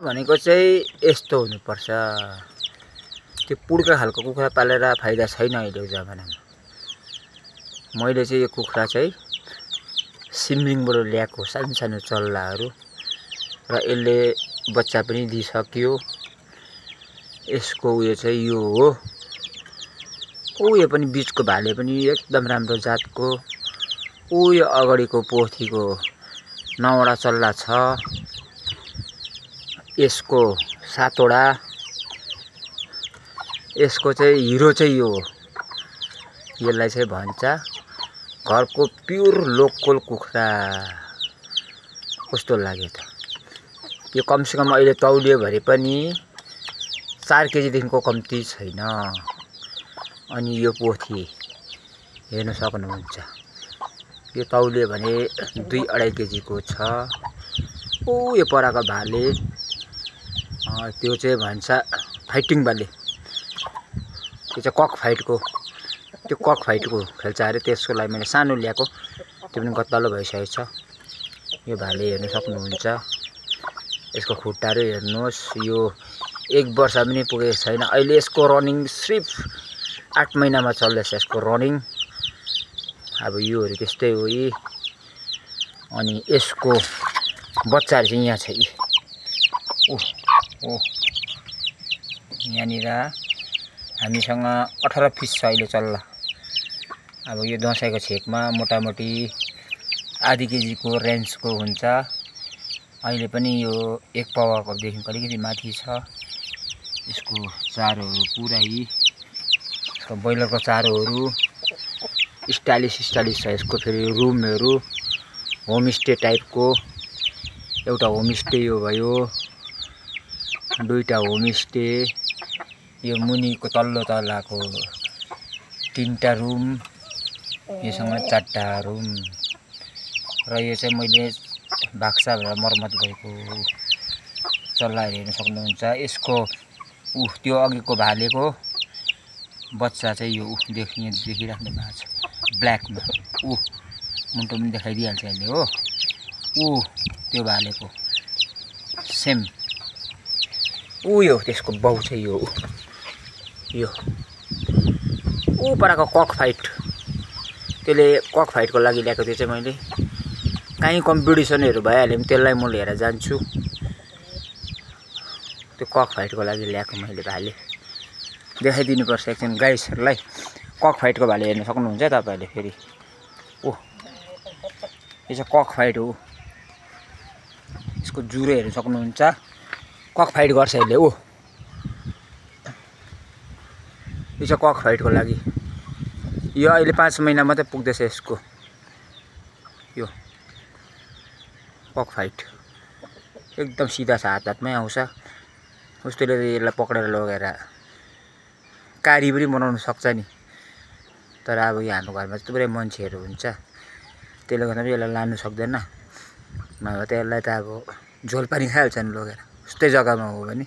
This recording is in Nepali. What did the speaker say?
भनेको चाहिँ यस्तो हुनुपर्छ। त्यो पुड्का खालको कुखुरा पालेर फाइदा छैन अहिलेको जमानामा। मैले चाहिँ यो कुखुरा चाहिँ सिमरिङबाट ल्याएको सानो चल्लाहरू र यसले बच्चा पनि दिइसक्यो। यसको उयो चाहिँ यो हो। उयो पनि बीचको भाले पनि एकदम राम्रो जातको। उयो अगाडिको पोथीको 9वटा चल्ला छ। यसको 7वटा। यसको चाहिँ हिरो चाहिँ यो हो। यसलाई चाहिँ भन्छ घरको प्योर लोकल कुखुरा। कस्तो लाग्यो त? यो कमसेकम अहिले तौलियो भने पनि 4 केजीदेखिको कम्ती छैन। अनि यो पोथी हेर्न सक्नुहुन्छ। यो तौलियो भने 2-2.5 केजीको छ। यो पराको भाले त्यो चाहिँ भन्छ फाइटिङ भाले। त्यो चाहिँ कक फाइटको खेल्छ अरे। त्यसको लागि मैले सानो ल्याएको। त्यो पनि गत्तालो भइसकेको छ। यो भाले हेर्न सक्नुहुन्छ। यसको खुट्टाहरू हेर्नुहोस्। यो 1 वर्ष पनि पुगेको छैन। अहिले यसको रनिङ सिर्फ 8 महिनामा चल्दैछ यसको रनिङ। अब योहरू त्यस्तै हो यी। अनि यसको बच्चाहरू चाहिँ यहाँ छ यी। यहाँनिर हामीसँग 18 पिस छ अहिले चल्ला। अब यो दसैँको छेकमा मोटामोटी आधी केजीको रेन्जको हुन्छ। अहिले पनि यो 1 पावाकोदेखि अलिकति माथि छ। यसको चारोहरू पुरै यसको ब्रोइलरको चारोहरू स्टाइलिस छ। यसको फेरि रुमहरू होमस्टे टाइपको। एउटा होमस्टे यो भयो। 2टा होमस्टे। यो मुनिको तल्लो तलाको 3टा रुम। योसँग 4टा रुम। र यो चाहिँ मैले बाक्सा भनेर मर्मत गरेको चल्लाहरू हेर्न सक्नुहुन्छ। यसको त्यो अघिको भालेको बच्चा चाहिँ यो देखिराख्नु भएको छ ब्ल्याकमा। मुन्टो पनि देखाइदिइहाल्छ अहिले हो। त्यो भालेको सेम यो त्यसको बाउ चाहिँ यो पराको कक फाइट। त्यसले कक फाइटको लागि ल्याएको थियो चाहिँ मैले। काहीँ कम्पिटिसनहरू भइहाल्यो भने त्यसलाई म लिएर जान्छु। त्यो कक फाइटको लागि ल्याएको मैले भाले। देखाइदिनुपर्छ एकछिन गाइसहरूलाई। कक फाइटको भाले हेर्न सक्नुहुन्छ तपाईँहरूले फेरि। यो चाहिँ कक फाइट हो। यसको जुरो हेर्न सक्नुहुन्छ। कक फाइट गर्छ यसले। यो चाहिँ कक फाइटको लागि। यो अहिले 5 महिना मात्रै पुग्दैछ यसको। यो कक फाइट एकदम सिधा छ। हातमै आउँछ। उसले यसलाई पक्रेर लगेर कारी पनि बनाउन सक्छ नि। तर अब यो हाम्रो घरमा चाहिँ थुप्रै मान्छेहरू हुन्छ। त्यसले गर्दा पनि यसलाई लानु सक्दैन। नभए त यसलाई त अब झोल पानी खाइहाल्छ नि लगेर। उस्तै जग्गामा हो भने।